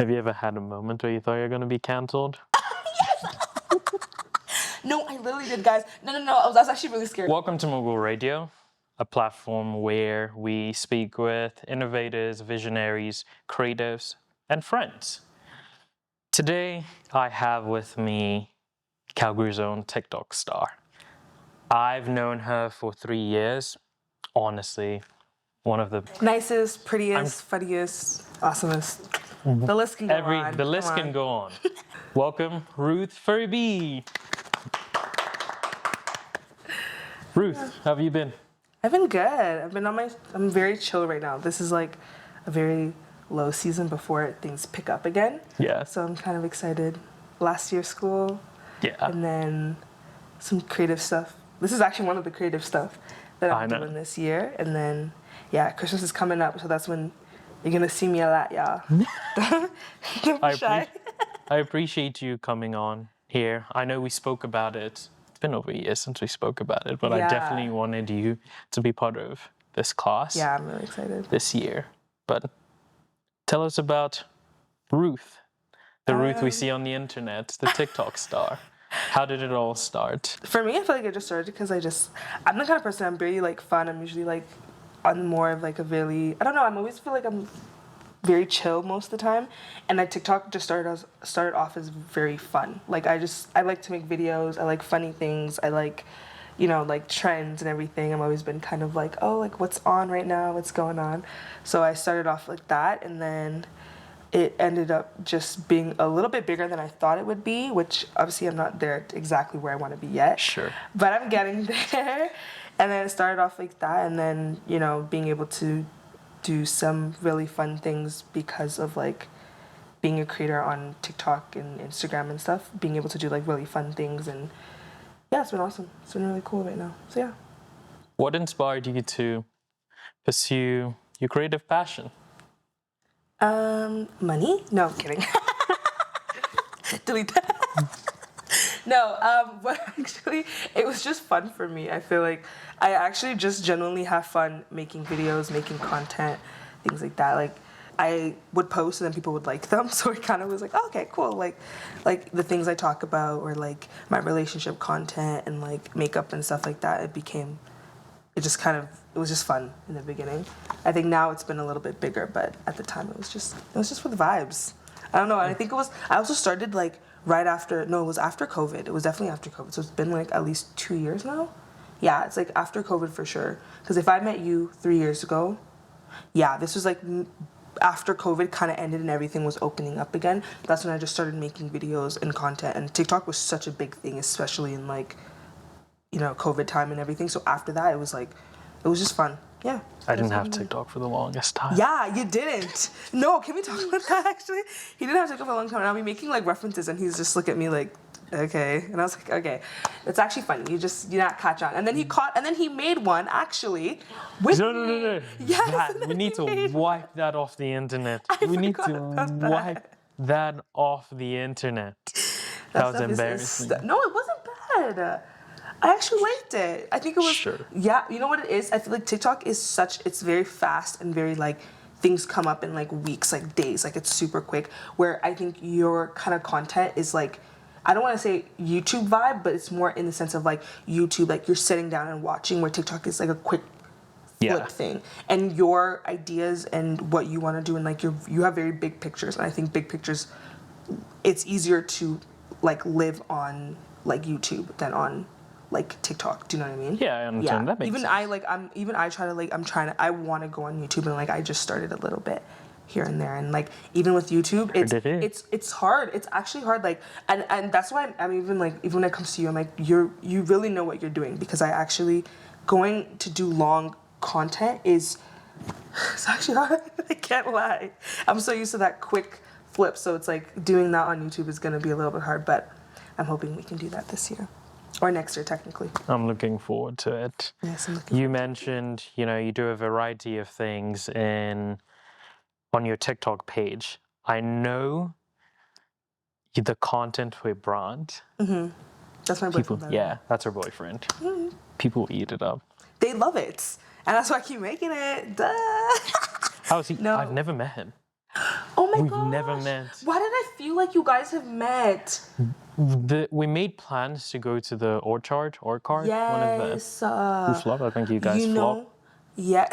Have you ever had a moment where you thought you were going to be cancelled? No, I literally did, guys. No. I was actually really scared. Welcome to MOGUL Radio, a platform where we speak with innovators, visionaries, creatives, and friends. Today, I have with me Calgary's own TikTok star. I've known her for 3 years. Honestly, one of the Nicest, prettiest, funniest, awesomest. The list can go on. The list can go on. Welcome, Ruth Furby. Ruth, how have you been? I've been good. I'm very chill right now. This is like a very low season before things pick up again. Yeah. So I'm kind of excited. Last year school. Yeah. And then some creative stuff. This is actually one of the creative stuff that I'm doing this year. And then, yeah, Christmas is coming up, so that's when you're going to see me a lot, y'all. Don't be shy. I appreciate you coming on here. I know we spoke about it. It's been over a year since we spoke about it, but I definitely wanted you to be part of this class. Yeah, I'm really excited. This year. But tell us about Ruth, the Ruth we see on the internet, the TikTok star. How did it all start? For me, I feel like it just started because I'm the kind of person, I'm very like fun. I'm usually like on more of like a really, I don't know, I always feel like I'm very chill most of the time. And like TikTok just started off as very fun. Like I like to make videos. I like funny things. I like, like trends and everything. I've always been kind of like, oh, like what's on right now? What's going on? So I started off like that, and then it ended up just being a little bit bigger than I thought it would be, which obviously I'm not there exactly where I want to be yet. Sure. But I'm getting there. And then it started off like that, and then, being able to do some really fun things because of like being a creator on TikTok and Instagram and stuff, being able to do like really fun things, and yeah, it's been awesome. It's been really cool right now. So yeah. What inspired you to pursue your creative passion? Money? No, I'm kidding. Delete that. No, but actually, it was just fun for me. I feel like I actually just genuinely have fun making videos, making content, things like that. Like, I would post and then people would like them, so it kind of was like, oh, okay, cool. Like the things I talk about, or like my relationship content and like makeup and stuff like that. It was just fun in the beginning. I think now it's been a little bit bigger, but at the time it was just for the vibes. I don't know. I think I also started like it was after COVID. It was definitely after COVID. So it's been like at least 2 years now. Yeah, it's like after COVID for sure. Because if I met you 3 years ago, yeah, this was like after COVID kind of ended and everything was opening up again. That's when I just started making videos and content. And TikTok was such a big thing, especially in like, COVID time and everything. So after that, it was just fun. Yeah. I didn't have TikTok for the longest time. Yeah, you didn't. No, can we talk about that actually? He didn't have TikTok for a long time, and I'll be making like references, and he's just look at me like, okay. And I was like, okay. It's actually funny. You not catch on. And then he made one actually with No. Yes, we need to wipe that off the internet. We need to wipe that off the internet. That was embarrassing. No, it wasn't bad. I actually liked it. I think it was... Sure. Yeah, you know what it is? I feel like TikTok is it's very fast and very, like, things come up in, like, weeks, like, days. Like, it's super quick. Where I think your kind of content is, like, I don't want to say YouTube vibe, but it's more in the sense of, like, YouTube, like, you're sitting down and watching, where TikTok is, like, a quick flip thing. And your ideas and what you want to do, and, like, you have very big pictures. And I think big pictures, it's easier to, like, live on, like, YouTube than on... like TikTok, do you know what I mean? Yeah, I understand. That makes sense. I want to go on YouTube, and like I just started a little bit here and there, and like even with YouTube, it's hard. It's actually hard. Like and that's why I'm even when it comes to you, I'm like you really know what you're doing, because I actually going to do long content it's actually hard. I can't lie. I'm so used to that quick flip, so it's like doing that on YouTube is gonna be a little bit hard, but I'm hoping we can do that this year. Or next year, technically. I'm looking forward to it. Yes, I'm looking You mentioned, you do a variety of things on your TikTok page. I know the content with Brand. Mm-hmm. That's my boyfriend. Yeah, that's her boyfriend. Mm-hmm. People eat it up. They love it. And that's why I keep making it. Duh. How is he? No. I've never met him. Oh Oh my We've gosh. never met. Why did I feel like you guys have met? We made plans to go to the Orchard, one of the Yes. who flop. I think you guys You flop. know, yeah.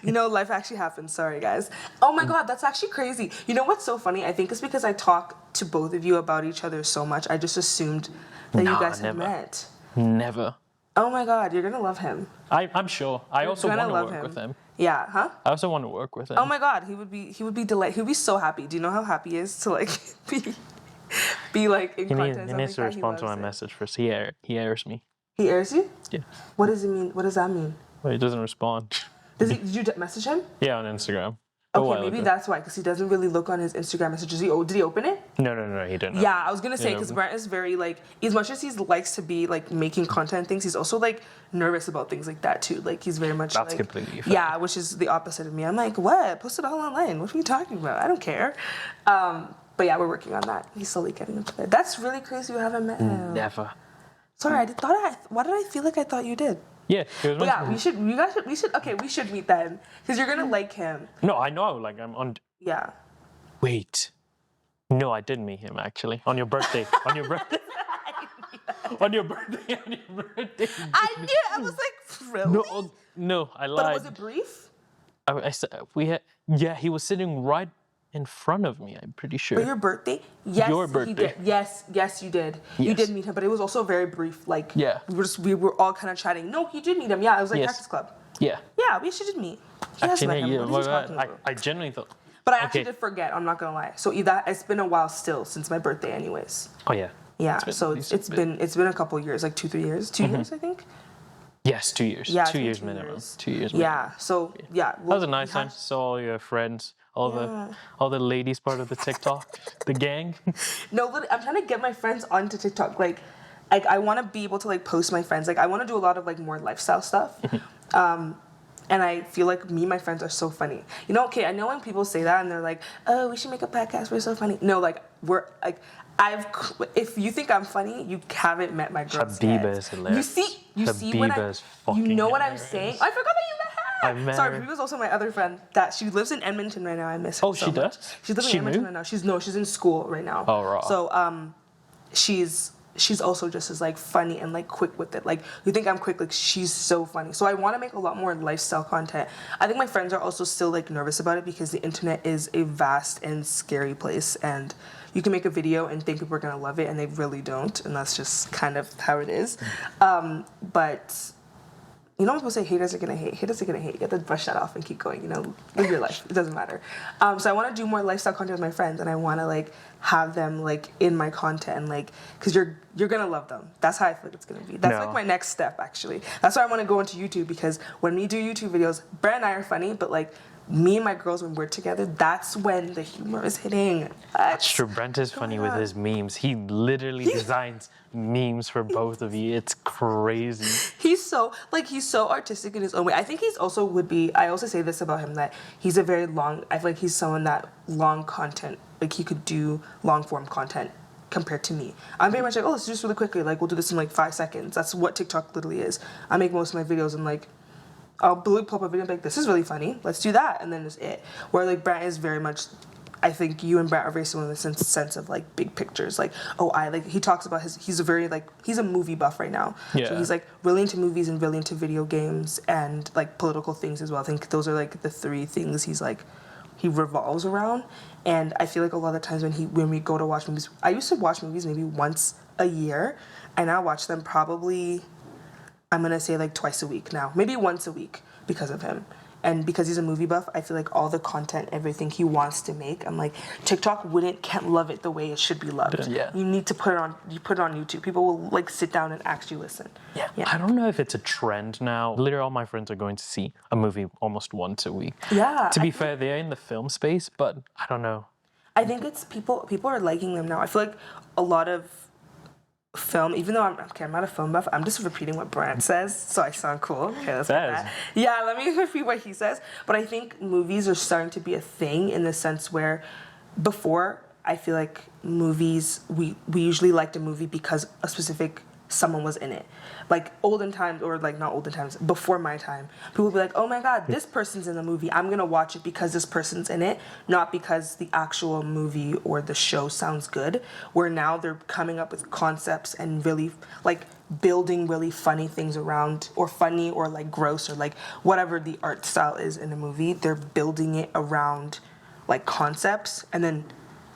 You know, life actually happens. Sorry, guys. Oh my God, that's actually crazy. You know what's so funny? I think it's because I talk to both of you about each other so much. I just assumed that you guys had met. Never. Oh my God, you're gonna love him. I'm sure. I also want to work with him. Yeah, huh? I also want to work with him. Oh my God, he would be delighted. He would be so happy. Do you know how happy he is to like be like in content? He needs to respond to my message first. He airs me. He airs you? Yeah. What does it mean? What does that mean? Well, he doesn't respond. Did you message him? Yeah, on Instagram. Okay, maybe that's why, because he doesn't really look on his Instagram messages. Did he open it? No, he didn't. Yeah, I was gonna say, because Brent is very like, as much as he likes to be like making content things, he's also like nervous about things like that too. Like he's very much that's like, completely fair. Yeah, which is the opposite of me. I'm like, what? Post it all online. What are you talking about? I don't care. But yeah, we're working on that. He's slowly getting into it. That's really crazy. You haven't met him. Never. Sorry, why did I feel like I thought you did? Yeah, we should meet then, because you're gonna like him. No, I know. Like I'm on. Yeah. Wait. No, I did meet him actually on your birthday. On your birthday. On your birthday. I knew. I was like, really? No, I lied. But was it brief? I said we had. Yeah, he was sitting right in front of me. I'm pretty sure. For your birthday? Yes, your birthday. He did. Yes, you did. Yes. You did meet him, but it was also very brief. Like, yeah, we were all kind of chatting. No, you did meet him. Yeah, it was like Cactus Club. Yeah. Yeah, we should meet. Actually, I genuinely thought. But I actually did forget. I'm not gonna lie. So it's been a while still since my birthday, anyways. Oh yeah. Yeah. It's been a couple years, like 2-3 years, 2 years, I think. Yes, 2 years. Yeah, 2 years minimum. 2 years. Minimum. Yeah. So yeah. That was a nice time. Saw all your friends, all the ladies part of the TikTok, the gang. No, I'm trying to get my friends onto TikTok. Like I want to be able to like post my friends. Like I want to do a lot of like more lifestyle stuff. And I feel like me and my friends are so funny. You know, okay, I know when people say that and they're like, oh, we should make a podcast, we're so funny. No, like, we're, like, if you think I'm funny, you haven't met my girls Habiba yet. is hilarious. You see when you know what I'm saying? I forgot that you met her. I met Sorry, her. Habiba's also my other friend. That she lives in Edmonton right now. I miss her. Oh, so she much. does? She's living in Edmonton right now. She's in school right now. Oh, right. So she's also just as like funny and like quick with it. Like you think I'm quick, like she's so funny. So I want to make a lot more lifestyle content. I think my friends are also still like nervous about it because the internet is a vast and scary place, and you can make a video and think people are gonna love it and they really don't, and that's just kind of how it is. But you know when people say haters are gonna hate, haters are gonna hate. You have to brush that off and keep going, you know, live your life. It doesn't matter. So I want to do more lifestyle content with my friends, and I want to like have them like in my content, and like, cause you're gonna love them. That's how I feel like it's gonna be. That's like my next step actually. That's why I want to go into YouTube, because when we do YouTube videos, Brad and I are funny, but like me and my girls, when we're together, that's when the humor is hitting. That's true. Brent is funny with his memes. He literally designs memes for both of you. It's crazy. He's so artistic in his own way. I think he's also I also say this about him, that he's a very I feel like he's someone that long content, like he could do long form content compared to me. I'm very much like, oh, let's do this really quickly. Like we'll do this in like 5 seconds. That's what TikTok literally is. I make most of my videos in like, I'll pull up a video and be like, this is really funny, let's do that, and then it's it. Where like Brant is very much, I think you and Brant are very similar in the sense of like big pictures. Like, he talks about he's a movie buff right now. Yeah. So he's like really into movies and really into video games and like political things as well. I think those are like the 3 things he revolves around. And I feel like a lot of the times when we go to watch movies, I used to watch movies maybe once a year, and I watch them probably, I'm going to say like twice a week now, maybe once a week, because of him. And because he's a movie buff, I feel like all the content, everything he wants to make, I'm like, TikTok can't love it the way it should be loved. Yeah. You need to put it on YouTube. People will like sit down and actually listen. Yeah. I don't know if it's a trend now. Literally all my friends are going to see a movie almost once a week. Yeah. To be fair, they're in the film space, but I don't know. I think it's people are liking them now. I feel like a lot of film, even though I'm not a film buff, I'm just repeating what Brant says, so I sound cool. Okay, let's get that. Yeah, let me repeat what he says. But I think movies are starting to be a thing in the sense where before, I feel like movies, we usually liked a movie because a specific someone was in it. Like olden times, or like not olden times, before my time, people would be like, oh my god, this person's in the movie, I'm gonna watch it because this person's in it, not because the actual movie or the show sounds good. Where now they're coming up with concepts and really like building really funny things around, or funny or like gross, or like whatever the art style is in a movie, they're building it around like concepts, and then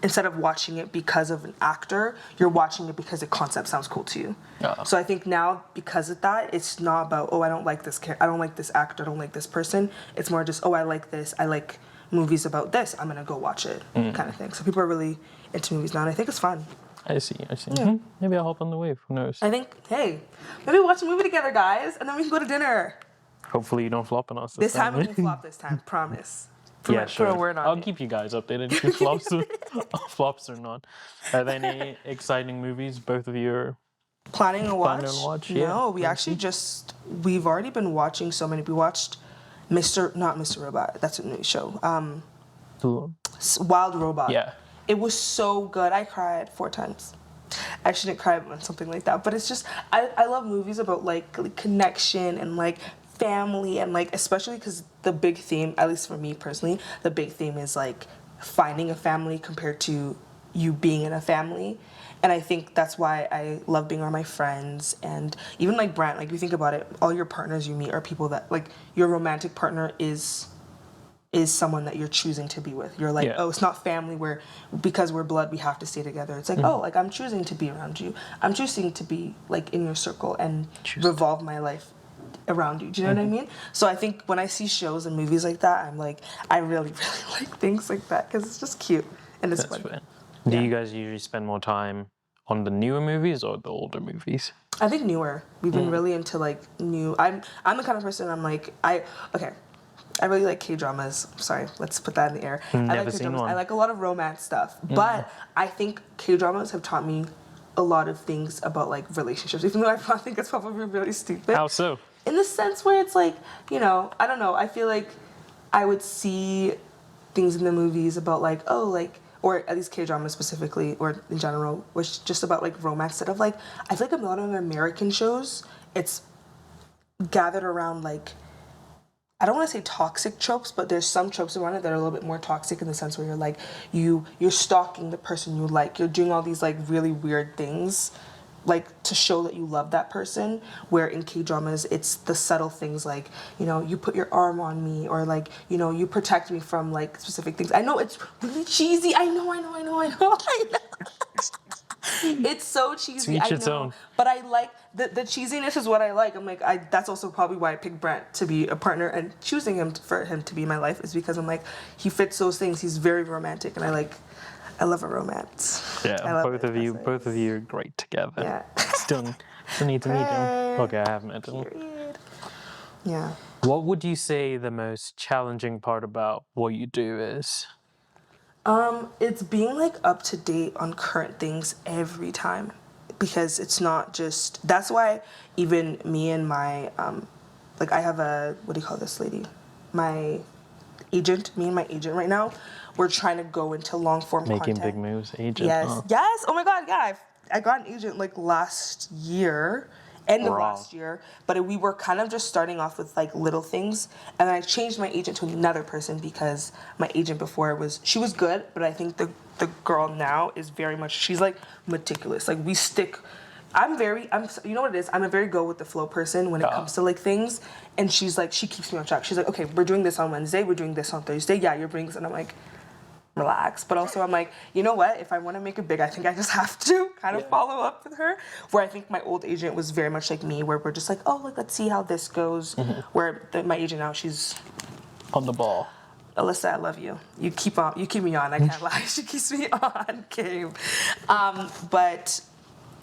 instead of watching it because of an actor, you're watching it because the concept sounds cool to you. Yeah. So I think now, because of that, it's not about, oh, I don't like this I don't like this actor, I don't like this person. It's more just, oh, I like this, I like movies about this, I'm gonna go watch it, kind of thing. So people are really into movies now, and I think it's fun. I see. Yeah. Maybe I'll hop on the wave. Who knows? I think, hey, maybe watch a movie together, guys, and then we can go to dinner. Hopefully you don't flop on us This time we won't flop this time, promise. Yeah, sure. Put a word on I'll it. keep you guys updated if it flops, flops or not. Are there any exciting movies both of you are Planning to watch? planning to watch? No, Yeah. we actually we've already been watching so many. We watched not Mr. Robot, that's a new show. Wild Robot. Yeah. It was so good. I cried 4 times. I shouldn't cry on something like that, but it's just, I love movies about like connection and like family, and like, especially because the big theme, at least for me personally, the big theme is like finding a family compared to you being in a family. And I think that's why I love being around my friends. And even like Brant, like, if you think about it, all your partners you meet are people that, like, your romantic partner is someone that you're choosing to be with. You're like, Yeah. oh, it's not family where, because we're blood, we have to stay together. It's like, oh, like, I'm choosing to be around you. I'm choosing to be, like, in your circle and revolve my life around you. Do you know what I mean? So I think when I see shows and movies like that, I'm like, I really, really like things like that, because it's just cute and it's That's fun. fair. Do you guys usually spend more time on the newer movies or the older movies? I think newer. We've been really into like new. I'm the kind of person, I'm like, I really like K-dramas. Sorry, let's put that in the air. I Never like seen K-dramas. one. I like a lot of romance stuff, but I think K-dramas have taught me a lot of things about like relationships, even though I think it's probably really stupid. How so? In the sense where it's like, you know, I don't know. I feel like I would see things in the movies about like, oh, like, or at least K-drama specifically, or in general, was just about like romance, instead of like, I feel like a lot of American shows, it's gathered around like, I don't want to say toxic tropes, but there's some tropes around it that are a little bit more toxic, in the sense where you're like, you're stalking the person you like, you're doing all these like really weird things, like, to show that you love that person. Where in K-dramas, it's the subtle things, like, you know, you put your arm on me, or like, you know, you protect me from like specific things. I know it's really cheesy. I know. It's so cheesy. To each I its know, own. but I like the cheesiness is what I like. I'm like, that's also probably why I picked Brent to be a partner, and choosing him for him to be my life is because I'm like, he fits those things. He's very romantic, and I love a romance. Yeah, both of you are great together. Yeah. Still need to meet him. Okay, I have met him. Period. Yeah. What would you say the most challenging part about what you do is? It's being like up to date on current things every time, because it's not just, that's why even me and my, like, I have a, what do you call this lady? Me and my agent right now, we're trying to go into long form content. Making big moves, agent. Yes. Huh? Yes. Oh my God. Yeah. I got an agent like last year, end of Wow. last year, but we were kind of just starting off with like little things, and then I changed my agent to another person, because my agent before she was good, but I think the girl now is very much, she's like meticulous. Like, we stick. You know what it is? I'm a very go with the flow person when it comes to like things, and she's like, she keeps me on track. She's like, okay, we're doing this on Wednesday, we're doing this on Thursday. Yeah, you're bringing this, and I'm like, relax. But also I'm like, you know what, if I want to make it big, I think I just have to kind of follow up with her. Where I think my old agent was very much like me, where we're just like, oh, like, let's see how this goes. Where my agent now, she's On the ball. Alyssa, I love you. You keep me on. I can't lie. She keeps me on game. But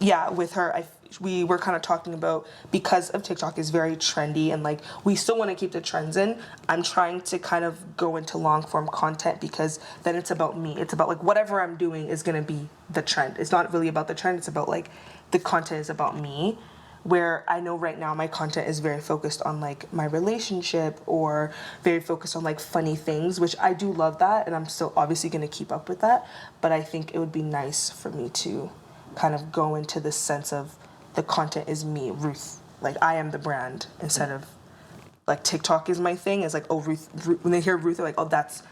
yeah, with her, we were kind of talking about, because of TikTok is very trendy, and like, we still want to keep the trends in. I'm trying to kind of go into long form content, because then it's about me. It's about like, whatever I'm doing is going to be the trend. It's not really about the trend. It's about like, the content is about me. Where I know right now my content is very focused on like my relationship, or very focused on like funny things, which I do love that, and I'm still obviously going to keep up with that. But I think it would be nice for me to kind of go into this sense of the content is me, Ruth. Like, I am the brand instead of, like, TikTok is my thing. It's like, oh, Ruth. When they hear Ruth, they're like, oh, that's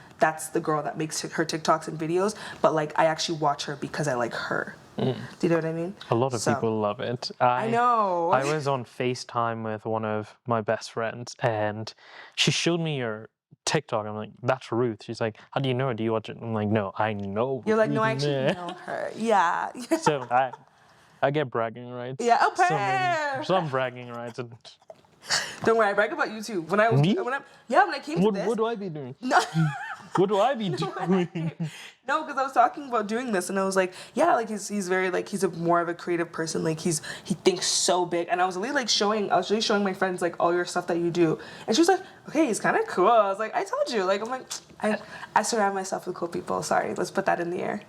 the girl that makes her TikToks and videos. But, like, I actually watch her because I like her. Do you know what I mean? A lot of people love it. I know. I was on FaceTime with one of my best friends, and she showed me your TikTok. I'm like, that's Ruth. She's like, how do you know her? Do you watch it? I'm like, no, I know. You're like, no, I Ruth. actually know her. Yeah. So I get bragging rights. Yeah, okay. Some bragging rights. And don't worry, I brag about you too. When I came to this. What do I be doing? No. What do I be doing? No, because I was talking about doing this, and I was like, yeah, like he's very like he's more of a creative person. Like he thinks so big, and I was really showing my friends like all your stuff that you do, and she was like, okay, he's kind of cool. I was like, I told you, like I'm like, I surround myself with cool people. Sorry, let's put that in the air.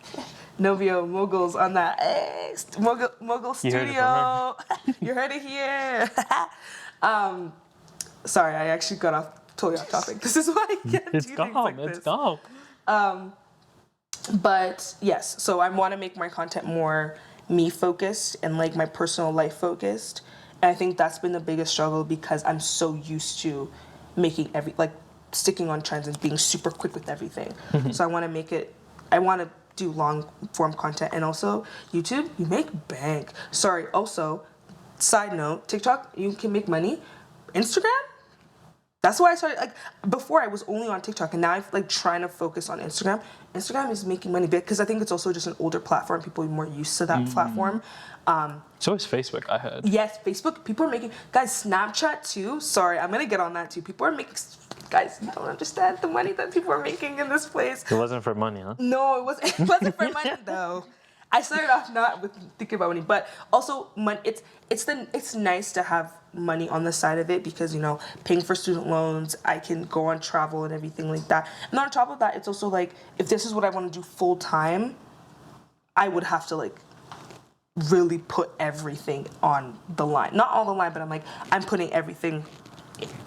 Novio, MOGUL's on that. Hey, MOGUL Studio. You heard it here. Sorry, I actually totally off topic. This is why I can't do things like this. It's calm. But yes, so I want to make my content more me focused and like my personal life focused. And I think that's been the biggest struggle because I'm so used to making sticking on trends and being super quick with everything. So I want to do long form content. And also YouTube, you make bank. Sorry, also, side note, TikTok, you can make money. Instagram, that's why I started, like, before I was only on TikTok, and now I'm, like, trying to focus on Instagram. Instagram is making money because I think it's also just an older platform. People are more used to that platform. So is Facebook, I heard. Yes, Facebook, people are making, guys, Snapchat too. Sorry, I'm going to get on that too. People are making, guys, you don't understand the money that people are making in this place. It wasn't for money, huh? No, it wasn't for money, though. I started off not with thinking about money, but also it's nice to have money on the side of it because, you know, paying for student loans, I can go on travel and everything like that. And on top of that, it's also like, if this is what I want to do full time, I would have to like really put everything on the line. Not all the line, but I'm putting everything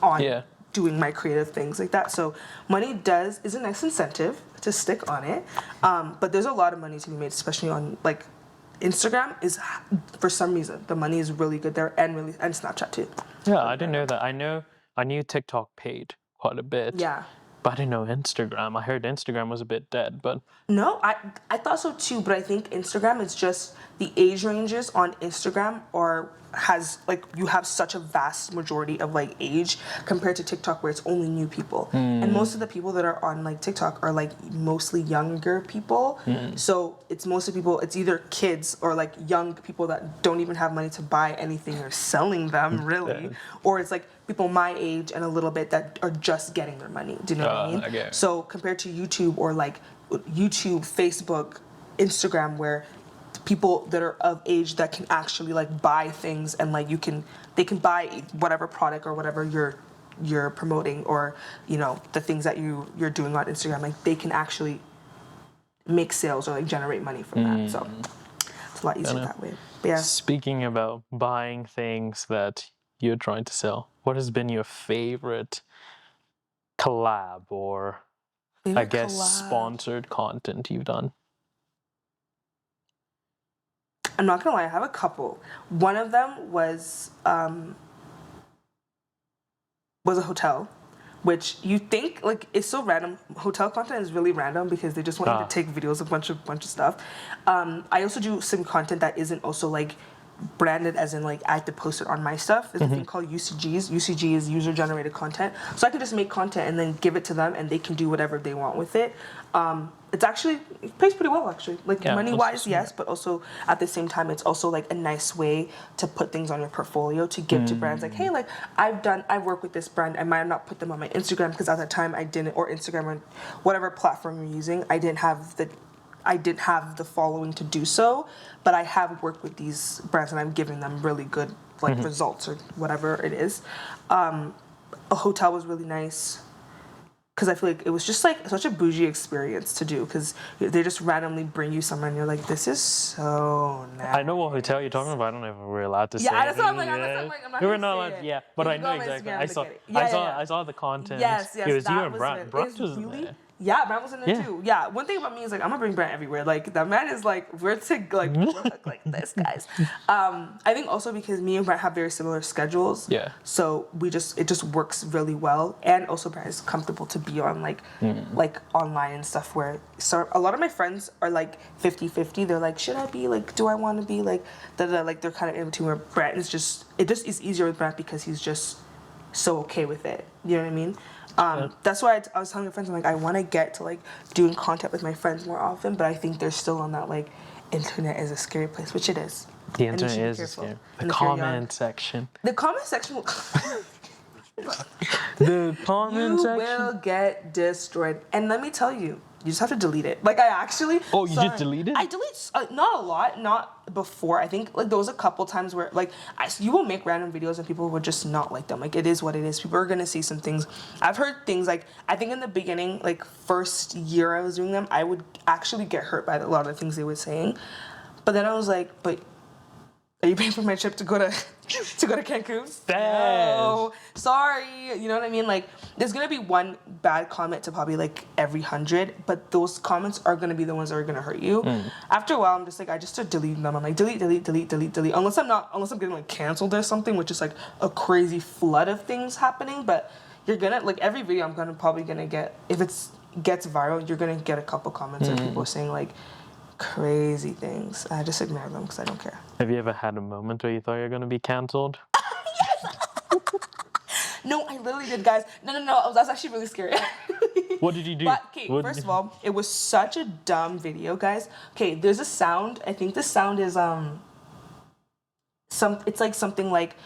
on doing my creative things like that. So money is a nice incentive to stick on it. But there's a lot of money to be made, especially on like Instagram is, for some reason, the money is really good there and Snapchat too. Yeah, I didn't know that. I knew TikTok paid quite a bit. Yeah. But I didn't know Instagram. I heard Instagram was a bit dead, but... No, I thought so too, but I think Instagram is just the age ranges on Instagram you have such a vast majority of like age compared to TikTok where it's only new people. And most of the people that are on like TikTok are like mostly younger people. So it's mostly people, it's either kids or like young people that don't even have money to buy anything or selling them really. Or it's like people my age and a little bit that are just getting their money. Do you know what I mean? Okay. So compared to YouTube or like YouTube, Facebook, Instagram, where people that are of age that can actually like buy things and like they can buy whatever product or whatever you're promoting or, you know, the things that you're doing on Instagram, like they can actually make sales or like generate money from that. So it's a lot easier that way. But yeah. Speaking about buying things that you're trying to sell, what has been your favorite collab or sponsored content you've done? I'm not gonna lie, I have a couple. One of them was a hotel, which you think like is so random. Hotel content is really random because they just want you to take videos of a bunch of stuff. I also do some content that isn't also like branded as in like I have to post it on my stuff. There's a thing called UCGs. UCG is user generated content. So I can just make content and then give it to them and they can do whatever they want with it. It pays pretty well actually. Like money wise, yes, but also at the same time it's also like a nice way to put things on your portfolio to give to brands like, hey, like I work with this brand. I might have not put them on my Instagram because at that time I didn't, or Instagram or whatever platform you're using, I didn't have the following to do so, but I have worked with these brands and I'm giving them really good like results or whatever it is. A hotel was really nice because I feel like it was just like such a bougie experience to do because they just randomly bring you somewhere and you're like, this is so nice. I know what hotel you're talking about. I don't know if we're allowed to say. Yeah, that's what I'm like. I'm not we're not allowed. Yeah, but I know exactly. I saw the content. Yes. It was you and Brunch Brunch was really, there. Yeah, Brant was in there too. Yeah, one thing about me is like I'm gonna bring Brant everywhere. Like that man is like we're like this, guys. I think also because me and Brant have very similar schedules. Yeah. So it just works really well, and also Brant is comfortable to be on like online and stuff. Where so a lot of my friends are like 50-50. They're like, should I be like, do I want to be like, like they're kind of in between. Where Brant is just is easier with Brant because he's just so okay with it. You know what I mean? That's why I was telling my friends, I'm like, I want to get to like doing content with my friends more often, but I think they're still on that like internet is a scary place, which it is. The internet is scary. The comment section. The comment section will The comment section. You will get destroyed. And let me tell you, you just have to delete it. Like I actually. Oh, you just deleted? I delete not a lot, not before. I think like there was a couple times where like you will make random videos and people would just not like them. Like it is what it is. People are gonna see some things. I've heard things like I think in the beginning, like first year I was doing them, I would actually get hurt by a lot of the things they were saying. But then I was like, but are you paying for my trip to go to Cancun? No, sorry. You know what I mean? Like, there's gonna be one bad comment to probably like every 100, but those comments are gonna be the ones that are gonna hurt you. After a while, I'm just like, I just start deleting them. I'm like, delete. Unless I'm getting like canceled or something, which is like a crazy flood of things happening. But you're gonna like every video I'm probably gonna get, if it gets viral, you're gonna get a couple comments of people saying like crazy things. I just ignore them because I don't care. Have you ever had a moment where you thought you were going to be cancelled? Yes! No, I literally did, guys. No. I was actually really scared. What did you do? But, okay, first of all, it was such a dumb video, guys. Okay, there's a sound. I think the sound is it's like something like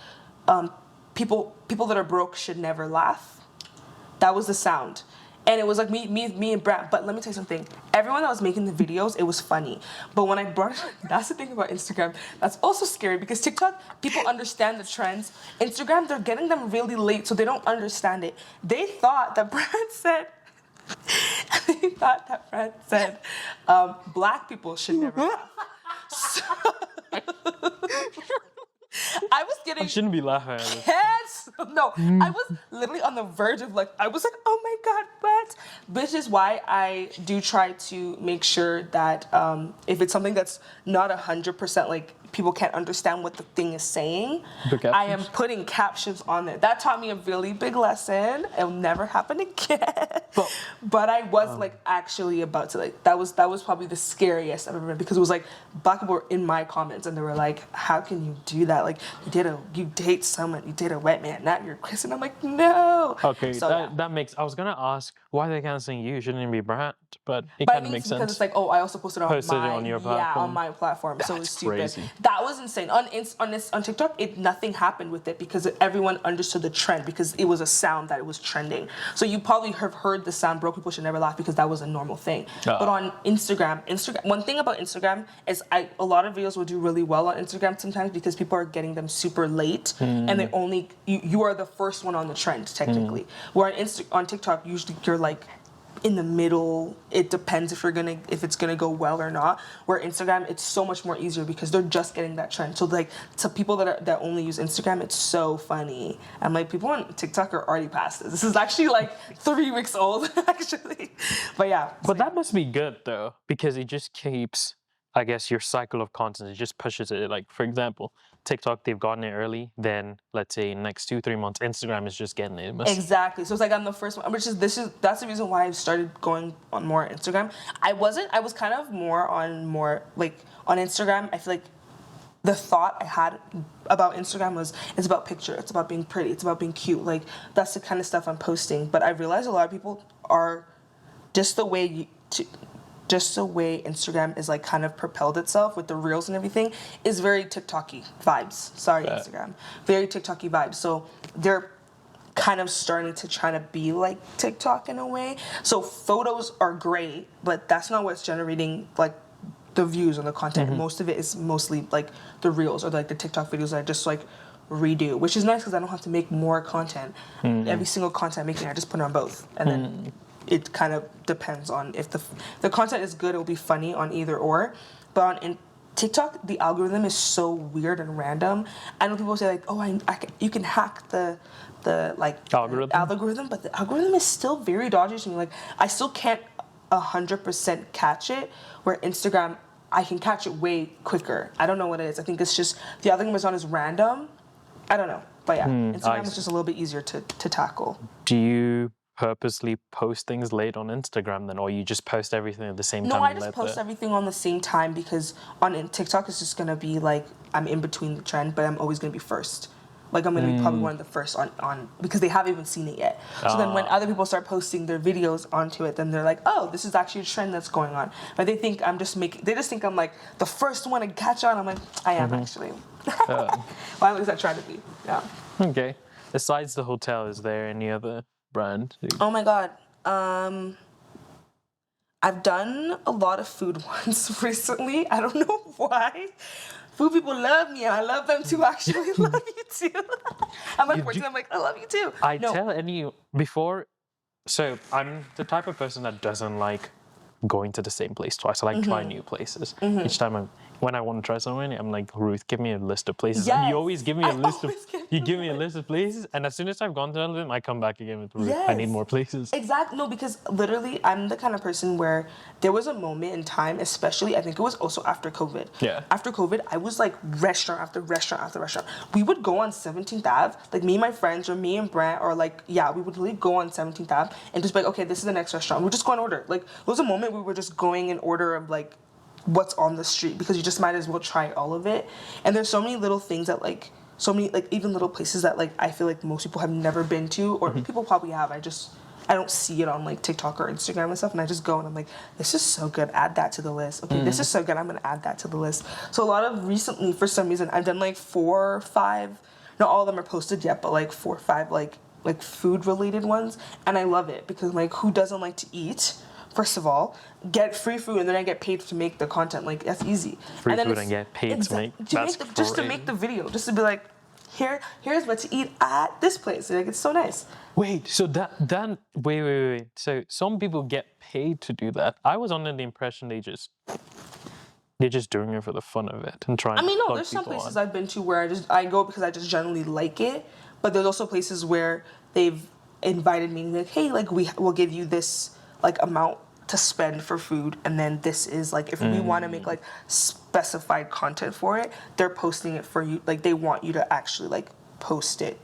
people that are broke should never laugh. That was the sound. And it was like me and Brant. But let me tell you something. Everyone that was making the videos, it was funny. But when I brought it, that's the thing about Instagram. That's also scary because TikTok, people understand the trends. Instagram, they're getting them really late, so they don't understand it. They thought that Brant said, black people should never laugh. So, I was getting. I shouldn't be laughing at this. Yes. No, I was literally on the verge of like, I was like, oh my God, what? Which is why I do try to make sure that if it's something that's not 100% like people can't understand what the thing is saying, I am putting captions on there. That taught me a really big lesson. It'll never happen again. But I was like actually about to like that was probably the scariest I've ever been because it was like black people were in my comments and they were like, how can you do that? Like you date someone, you date a white man, not your Chris. And I'm like, no. Okay, so that makes. I was gonna ask why they canceling you. Shouldn't it be Brant? But it kind of makes sense because it's like, oh, I also posted on your platform. Yeah, on my platform. That's so it's stupid. Crazy. That was insane. On TikTok, nothing happened with it because everyone understood the trend because it was a sound that it was trending. So you probably have heard the sound broke people should never laugh because that was a normal thing. But on Instagram, one thing about Instagram is a lot of videos will do really well on Instagram sometimes because people are getting them super late and they only you are the first one on the trend technically. Where on TikTok usually you're like in the middle. It depends if it's gonna go well or not. Where Instagram, it's so much more easier because they're just getting that trend. So like to people that only use Instagram, it's so funny. I'm like, people on TikTok are already past this. This is actually like 3 weeks old actually. But yeah. But that must be good though because it just keeps, I guess, your cycle of content. It just pushes it. Like for example, TikTok, they've gotten it early. Then let's say next 2-3 months, Instagram is just getting it. Exactly. So it's like I'm the first one, that's the reason why I started going on more Instagram. I was kind of more like on Instagram. I feel like the thought I had about Instagram was it's about picture, it's about being pretty, it's about being cute. Like that's the kind of stuff I'm posting. But I realized a lot of people are just the way Instagram is like kind of propelled itself with the reels and everything is very TikTok-y vibes. Sorry, Instagram. Very TikTok-y vibes. So they're kind of starting to try to be like TikTok in a way. So photos are great, but that's not what's generating like the views on the content. Most of it is mostly like the reels or like the TikTok videos that I just like redo, which is nice because I don't have to make more content. Every single content I'm making, I just put it on both. And then it kind of depends on if the content is good, it will be funny on either or. But TikTok, the algorithm is so weird and random. I know people say like, oh, you can hack the like algorithm, but the algorithm is still very dodgy to me. Like, I still can't 100% catch it. Where Instagram, I can catch it way quicker. I don't know what it is. I think it's just the algorithm is not as random. I don't know, but yeah, Instagram is just a little bit easier to tackle. Do you purposely post things late on Instagram then, or you just post everything at the same time? No, I just post everything on the same time because on TikTok it's just gonna be like I'm in between the trend, but I'm always gonna be first. Like I'm gonna be probably one of the first on because they haven't even seen it yet. So then when other people start posting their videos onto it, then they're like, oh, this is actually a trend that's going on. But they think I'm just they just think I'm like the first one to catch on. I'm like, I am actually. Well, at least I try to be. Yeah. Okay. Besides the hotel, is there any other brand? Oh my god. I've done a lot of food ones recently. I don't know why. Food people love me, and I love them too. Actually, love you too. I'm like, I'm like, I love you too. Tell any before. So I'm the type of person that doesn't like going to the same place twice. I like trying new places. Each time when I want to try something, I'm like, Ruth, give me a list of places. Yes. And you always give me a list of places. And as soon as I've gone to them, I come back again with Ruth. Yes. I need more places. Exactly. No, because literally I'm the kind of person where there was a moment in time, especially I think it was also after COVID. Yeah. After COVID, I was like restaurant after restaurant after restaurant. We would go on 17th Ave, like me and my friends or me and Brent or like, yeah, we would really go on 17th Ave and just be like, okay, this is the next restaurant. We'd just go and order. Like there was a moment we were just going in order of like what's on the street because you just might as well try all of it. And there's so many little things that like so many like even little places that like I feel like most people have never been to or people probably have. I don't see it on like TikTok or Instagram and stuff, and I just go and I'm like, this is so good, add that to the list. Okay, this is so good, I'm gonna add that to the list. So a lot of recently, for some reason, I've done like 4 or 5, not all of them are posted yet, but like 4 or 5 like food related ones, and I love it because like who doesn't like to eat? First of all, get free food and then I get paid to make the content. Like that's easy. Free food and get paid to make. Just to make the video, just to be like, here's what to eat at this place. Like it's so nice. Wait, so wait. So some people get paid to do that. I was under the impression they're just doing it for the fun of it and trying. I mean, no, there's some places I've been to where I go because I just generally like it. But there's also places where they've invited me like, hey, like we'll give you this like amount to spend for food, and then this is like if we want to make like specified content for it, they're posting it for you. Like they want you to actually like post it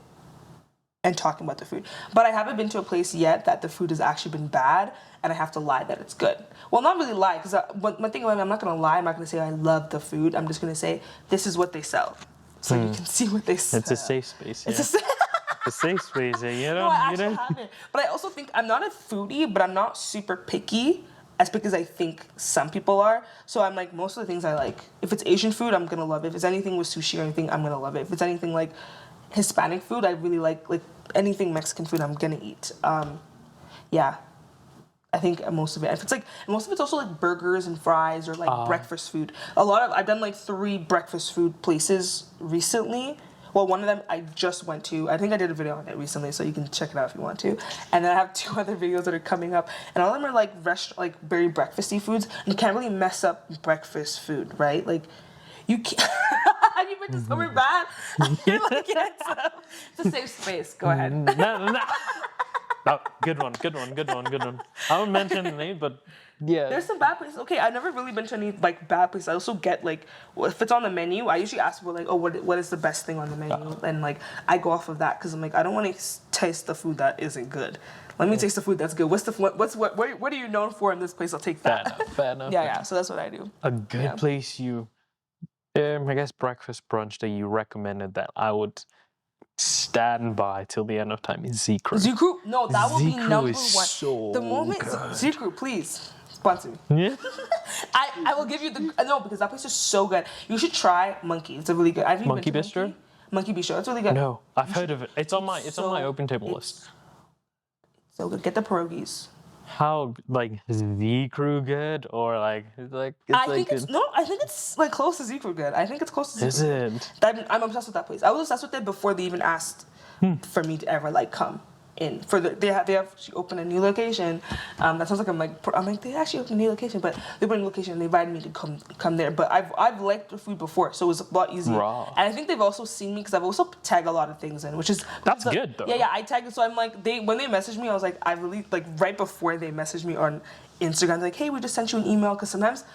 and talking about the food. But I haven't been to a place yet that the food has actually been bad and I have to lie that it's good. Well, not really lie, because one thing about me, I'm not going to lie. I'm not going to say I love the food. I'm just going to say this is what they sell. So you can see what they sell. It's a safe space. Yeah. It's a safe space. You know, no, I actually haven't. But I also think I'm not a foodie, but I'm not super picky as because I think some people are. So I'm like, most of the things I like, if it's Asian food, I'm going to love it. If it's anything with sushi or anything, I'm going to love it. If it's anything like Hispanic food, I really like anything Mexican food, I'm gonna eat. Yeah, I think most of it. If it's like most of it's also like burgers and fries or like breakfast food. I've done like 3 breakfast food places recently. Well, one of them I just went to. I think I did a video on it recently, so you can check it out if you want to. And then I have 2 other videos that are coming up, and all of them are like very breakfasty foods. And you can't really mess up breakfast food, right? Like you can't. You went to somewhere bad. You're like, it's a safe space. Go ahead. No. Oh, good one. I won't mention the name, but yeah. There's some bad places. Okay, I've never really been to any like bad places. I also get like, if it's on the menu, I usually ask people like, oh, what is the best thing on the menu? And like, I go off of that because I'm like, I don't want to taste the food that isn't good. Let me taste the food that's good. What are you known for in this place? I'll take that. Fair enough. Yeah. So that's what I do. A good place I guess breakfast brunch that you recommended that I would stand by till the end of time is Z-Crew. Z-Crew? No, that will be number 1. So the moment good. Z-Crew, please sponsor me. Yeah. I will give you because that place is so good. You should try Monkey. It's a really good. Monkey Bistro? Monkey Bistro. It's really good. No, I've heard of it. It's on my open table list. So good. Get the pierogies. How Z-Crew good or I think it's like close to Z-Crew good. I think it's close to Z-Crew. Is it? I'm obsessed with that place. I was obsessed with it before they even asked for me to ever come. in for she opened a new location. That sounds like I'm like they actually opened a new location, but they opened a new location and they invited me to come there. But I've liked the food before, so it was a lot easier. Raw. And I think they've also seen me because I've also tagged a lot of things in, which is That's good though. Yeah, I tagged it. So I'm like when they messaged me, I was like I really like right before they messaged me on Instagram, they're like, hey, we just sent you an email because sometimes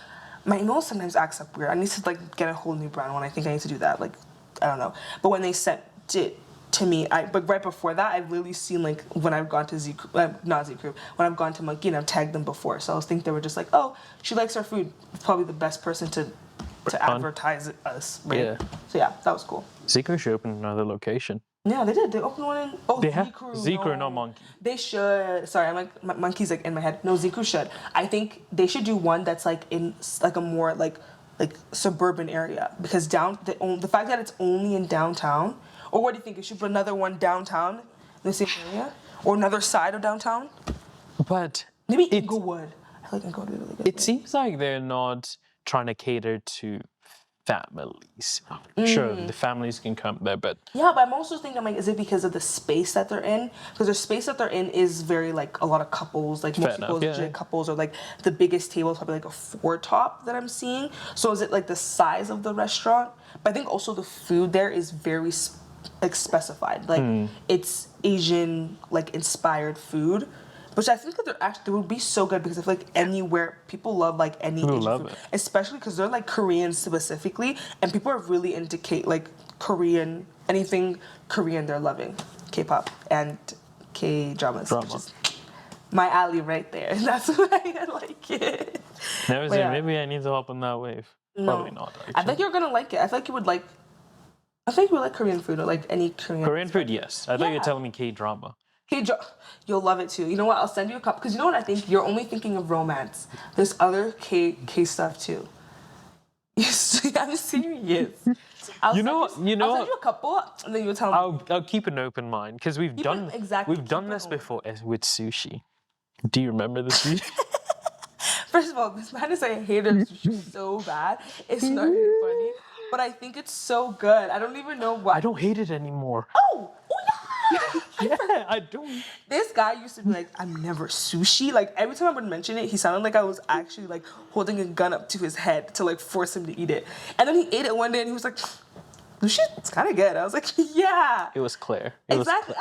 my email sometimes acts up weird. I need to like get a whole new brand one. I think I need to do that. Like I don't know. But when they sent it to me, but right before that, I've literally seen like when I've gone to not Z Crew, when I've gone to Monkey and I've tagged them before. So I was thinking they were just like, oh, she likes our food. It's probably the best person to advertise us. Right? Yeah. So yeah, that was cool. Z Crew should open another location. Yeah, they did. They opened one in Z Crew. Z Crew, not Monkey. They should. Sorry, I'm like Monkey's like in my head. No, Z Crew should. I think they should do one that's like in like a more like suburban area because the fact that it's only in downtown. Or what do you think? You should put another one downtown in the same area? Or another side of downtown? But maybe Inglewood. I like Inglewood really good. It seems like they're not trying to cater to families. Sure, the families can come there, but... Yeah, but I'm also thinking, like, is it because of the space that they're in? Because the space that they're in is very, like, a lot of couples. Like, most people's couples are, like, the biggest table is probably, like, a 4-top that I'm seeing. So is it, like, the size of the restaurant? But I think also the food there is very specified. Like, it's Asian, like, inspired food. Which I think that they would be so good because I feel like anywhere people love like any Asian food, especially because they're like Korean specifically, and people are really into Korean, anything Korean they're loving, K-pop and K-dramas, which is my alley right there. That's why I like it. Maybe I need to hop on that wave. No. Probably not. Actually. I think you're gonna like it. I think you would like. I think you would like Korean food or like any Korean food. Yes, I thought you were telling me K-drama. You'll love it too. You know what? I'll send you a couple because you know what I think. You're only thinking of romance. There's other K stuff too. I'm serious. I'll send you a couple, and then you'll tell me. I'll keep an open mind because we've done this before with sushi. Do you remember the sushi? First of all, this man is a hater of sushi so bad. It's not even funny, but I think it's so good. I don't even know why. I don't hate it anymore. Oh yeah. Yeah, I don't. This guy used to be like, I'm never sushi. Like, every time I would mention it, he sounded like I was actually, like, holding a gun up to his head to, like, force him to eat it. And then he ate it one day, and he was like, sushi, it's kind of good. I was like, yeah. It was Claire. Exactly.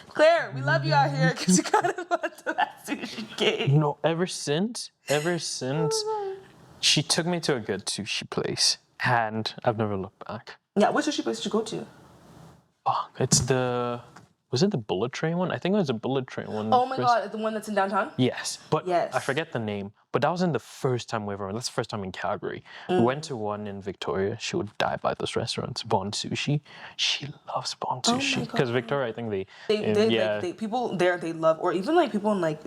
Claire, we love you out here because you kind of went to that sushi game. No, ever since, she took me to a good sushi place, and I've never looked back. Yeah, which sushi place did you go to? Oh, was it the Bullet Train one? I think it was a Bullet Train one. Oh my God, the one that's in downtown? Yes, but I forget the name. But that wasn't the first time we ever went. That's the first time in Calgary. We went to one in Victoria. She would die by this restaurant, Bond Sushi. She loves Bond Sushi. Because Victoria, I think people there, they love, or even like people in like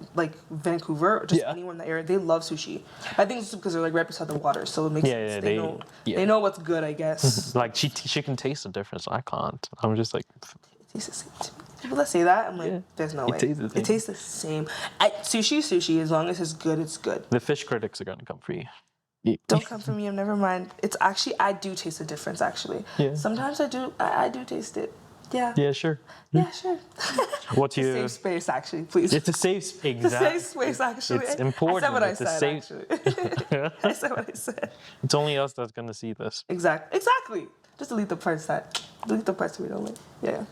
Vancouver, or just anyone in the area, they love sushi. I think it's because they're like right beside the water, so it makes sense. They know what's good, I guess. Like she can taste the difference. I can't. I'm just like... It tastes the same to me. People that say that, I'm like, there's no way. It tastes the same. Sushi, as long as it's good, it's good. The fish critics are going to come for you. Don't come for me, never mind. It's actually, I do taste the difference, actually. Yeah. Sometimes I do taste it. Yeah. Yeah, sure. Yeah, sure. What's your... It's a safe space, actually, please. It's a safe space, exactly. It's a safe space, actually. It's important. I said what I said, actually. I said what I said. It's only us that's going to see this. Exactly. Just delete the parts we don't like. Yeah.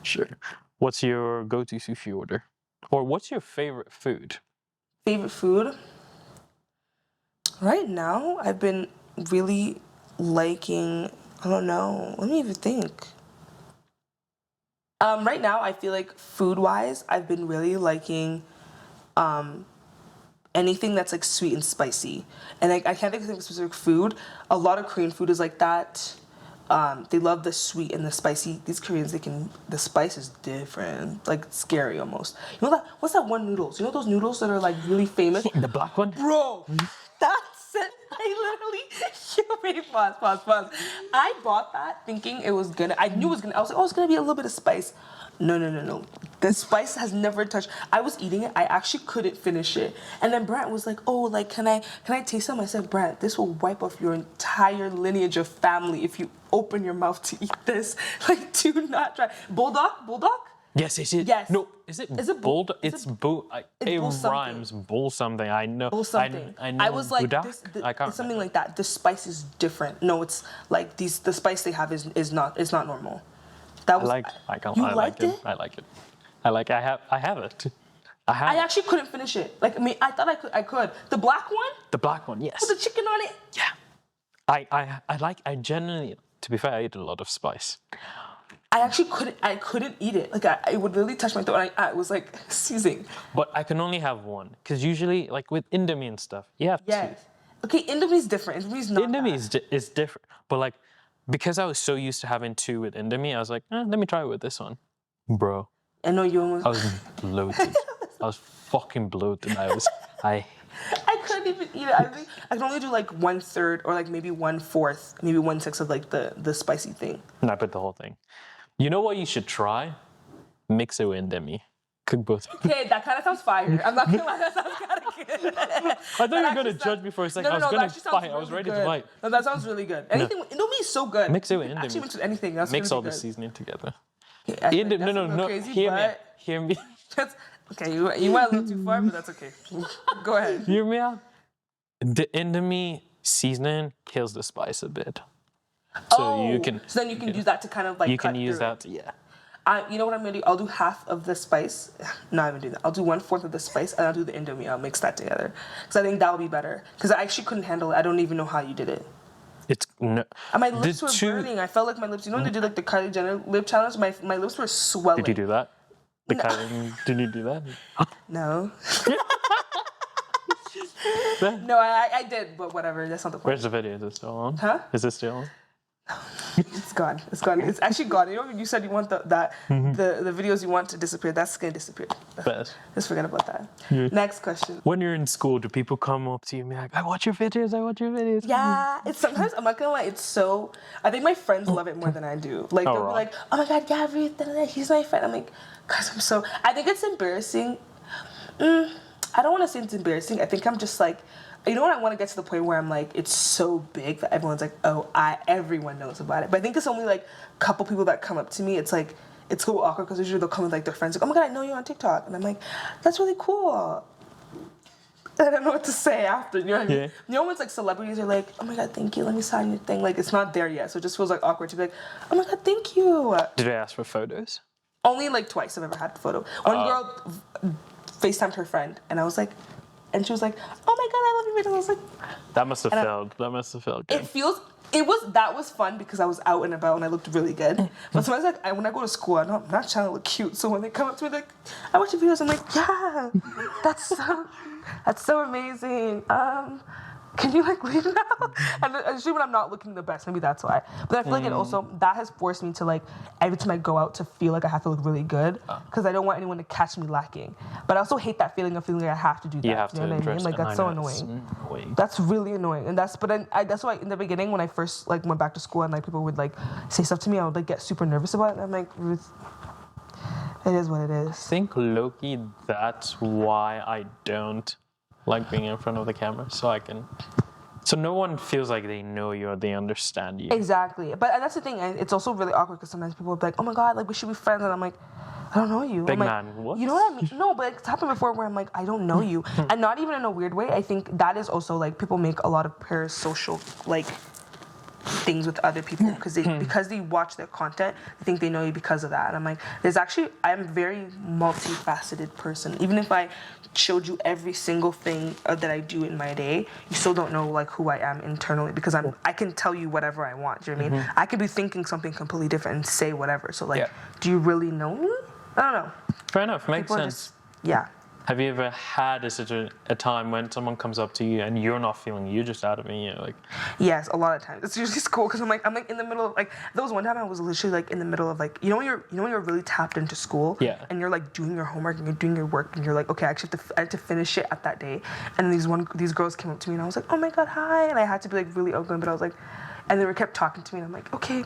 Sure. What's your go-to sushi order? Or what's your favorite food? Favorite food? Right now, I've been really liking, I don't know, let me even think. Right now, I feel like food-wise, I've been really liking anything that's like sweet and spicy. And I can't think of a specific food. A lot of Korean food is like that. They love the sweet and the spicy. These Koreans, the spice is different. Like, scary almost. You know that, what's that one noodles? You know those noodles that are like really famous? The black one? Bro, that's it. Pause. I bought that thinking it was gonna, I knew it was gonna, I was like, oh, it's gonna be a little bit of spice. No. The spice has never touched. I was eating it. I actually couldn't finish it. And then Brent was like, oh, like, can I taste some? I said, Brent, this will wipe off your entire lineage of family if you open your mouth to eat this. Like, do not try. Bulldog? Yes, they said. Yes. No, Is it Is it bull? bull? It's bull. It bull something. rhymes bull something. I know. Bull something. I know. I was like, Budak? this, I can't it's something remember. like that. The spice is different. No, it's like the spice they have is not normal. That was. I can't. You I like liked it. it? I like it. I have it. I actually couldn't finish it. Like, I mean, I thought I could. The black one The black one, yes. with the chicken on it. Yeah. I genuinely, to be fair, I eat a lot of spice. I actually couldn't eat it. Like, it would really touch my throat. And I was like seizing. But I can only have one. Because usually, like with Indomie and stuff, you have Yes. Okay, Indomie's different. Indomie's not. Indomie that. is different. But like, because I was so used to having two with Indomie, I was like, let me try it with this one. Bro, I know you almost. I was bloated. I was fucking bloated. I couldn't even eat it. I think I can only do like 1/3 or like maybe 1/4, maybe 1/6 of like the spicy thing. And I put the whole thing. You know what you should try? Mix it with Indomie. Cook both. Okay, that kind of sounds fire. I'm not gonna lie, that sounds kind of good. I thought you were gonna judge me for a second. I was that gonna actually sounds fight. I was really ready good. to fight. No, that sounds really good. Anything Indomie is so good. Mix it with You can Actually, Indomie. mix with anything. That's Mix really all the good. seasoning together. Okay, No. Crazy, Hear me. but Out. Hear me. That's, okay, you went a little too far, but that's okay. Go ahead. Hear me out. The Indomie seasoning kills the spice a bit. So you can. So then you can use that to kind of like. You cut can use through that. Yeah. You know what I'm gonna do? I'll do half of the spice. No, I'm gonna do that. I'll do 1/4 of the spice, and I'll do the Indomie. I'll mix that together because I think that'll be better. Because I actually couldn't handle it. I don't even know how you did it. It's no. And my lips were burning. I felt like my lips. You know when they did like the Kylie Jenner lip challenge? My lips were swelling. Did you do that? Did you do that? No. No, I did, but whatever. That's not the point. Where's the video? Is it still on? Huh? Is it still on? It's gone. It's gone. It's actually gone. You know when you said you want the videos you want to disappear, that's gonna disappear. Best. Just forget about that. Next question. When you're in school, do people come up to you and be like, I watch your videos, I watch your videos? Yeah, it's sometimes, I'm not gonna lie, it's so, I think my friends love it more than I do. Like, they'll be like, oh my god, yeah, Ruth, he's my friend. I'm like, guys, I think it's embarrassing. I don't want to say it's embarrassing. I think I'm just like, you know what, I want to get to the point where I'm like, it's so big that everyone's like, oh, everyone knows about it. But I think it's only like a couple people that come up to me. It's like, it's so awkward because usually they'll come with like their friends, like, oh my god, I know you on TikTok. And I'm like, that's really cool. I don't know what to say after, you know what I mean? Yeah. You know when it's like celebrities are like, oh my god, thank you, let me sign your thing. Like, it's not there yet, so it just feels like awkward to be like, oh my god, thank you. Did they ask for photos? Only like twice I've ever had a photo. One girl FaceTimed her friend, and I was like, and she was like, oh my god, I love your video. I was like, That must have felt good. That was fun because I was out and about and I looked really good. But sometimes like when I go to school, I'm not trying to look cute. So when they come up to me like, I watch your videos, I'm like, yeah, that's so amazing. Can you like leave now? And usually when I'm not looking the best, maybe that's why. But I feel like it also, that has forced me to like, every time I go out to feel like I have to look really good because I don't want anyone to catch me lacking. But I also hate that feeling of feeling like I have to do that. You have to know what I mean? Like that's so annoying. That's really annoying. And that's why in the beginning when I first like went back to school and like people would like say stuff to me, I would like get super nervous about it. And I'm like, Ruth, it is what it is. I think low-key, that's why I don't like being in front of the camera, so no one feels like they know you or they understand you. Exactly. But that's the thing, it's also really awkward because sometimes people will be like, oh my god, like we should be friends, and I'm like, I don't know you. Big like, man, what? You know what I mean? No, but it's happened before where I'm like, I don't know you. And not even in a weird way. I think that is also like people make a lot of parasocial like things with other people because they watch their content, they think they know you because of that. And I'm like, I'm a very multifaceted person. Even if I showed you every single thing that I do in my day, you still don't know like who I am internally because I can tell you whatever I want. Do you know what I mean? I could be thinking something completely different and say whatever. So like, do you really know me? I don't know. Fair enough. Makes sense. Yeah. Have you ever had a time when someone comes up to you and you're not feeling you just out of it? You know, like yes, a lot of times. It's usually school because I'm like in the middle of like there was one time I was literally like in the middle of like you know when you're really tapped into school and you're like doing your homework and you're doing your work and you're like okay I have to finish it at that day and these girls came up to me and I was like oh my god hi and I had to be like really open but I was like and they kept talking to me and I'm like okay.